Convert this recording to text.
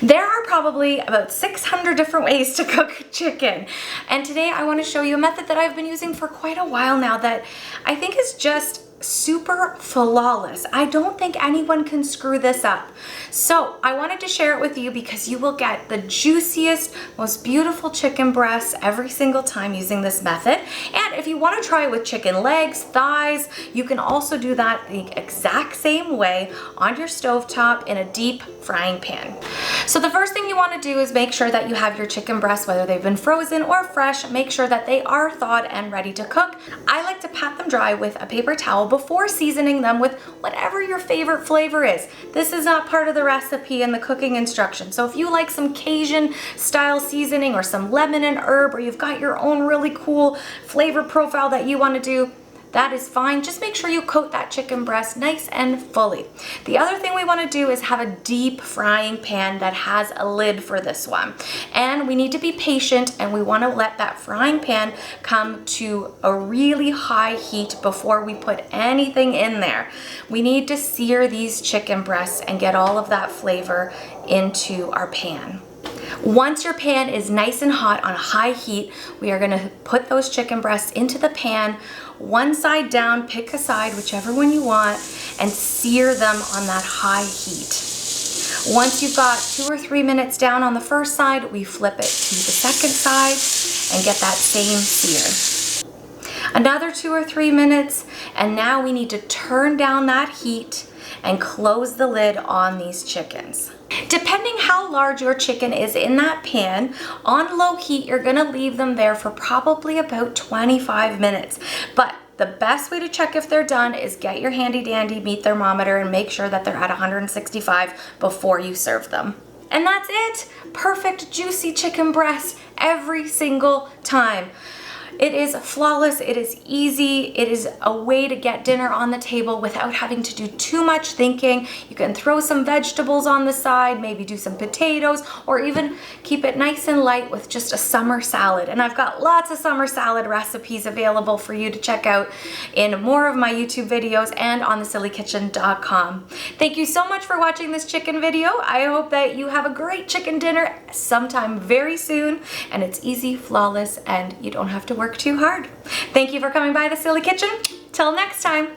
There are probably about 600 different ways to cook chicken, and today I want to show you a method that I've been using for quite a while now that I think is just super flawless. I don't think anyone can screw this up. So I wanted to share it with you because you will get the juiciest, most beautiful chicken breasts every single time using this method. And if you want to try it with chicken legs, thighs, you can also do that the exact same way on your stovetop in a deep frying pan. So the first thing you want to do is make sure that you have your chicken breasts, whether they've been frozen or fresh, make sure that they are thawed and ready to cook. I like to pat them dry with a paper towel before seasoning them with whatever your favorite flavor is. This is not part of the recipe and the cooking instructions. So if you like some Cajun style seasoning or some lemon and herb, or you've got your own really cool flavor profile that you want to do, that is fine. Just make sure you coat that chicken breast nice and fully. The other thing we want to do is have a deep frying pan that has a lid for this one. And we need to be patient, and we want to let that frying pan come to a really high heat before we put anything in there. We need to sear these chicken breasts and get all of that flavor into our pan. Once your pan is nice and hot on a high heat, we are going to put those chicken breasts into the pan, one side down, pick a side, whichever one you want, and sear them on that high heat. Once you've got 2 or 3 minutes down on the first side, we flip it to the second side and get that same sear. Another 2 or 3 minutes, and now we need to turn down that heat and close the lid on these chickens. Depending how large your chicken is in that pan, on low heat, you're gonna leave them there for probably about 25 minutes. But the best way to check if they're done is get your handy dandy meat thermometer and make sure that they're at 165 before you serve them. And that's it. Perfect, juicy chicken breast every single time. It is flawless, it is easy, it is a way to get dinner on the table without having to do too much thinking. You can throw some vegetables on the side, maybe do some potatoes, or even keep it nice and light with just a summer salad. And I've got lots of summer salad recipes available for you to check out in more of my YouTube videos and on thesillykitchen.com. Thank you so much for watching this chicken video. I hope that you have a great chicken dinner sometime very soon, and it's easy, flawless, and you don't have to work too hard. Thank you for coming by The Silly Kitchen. Till next time.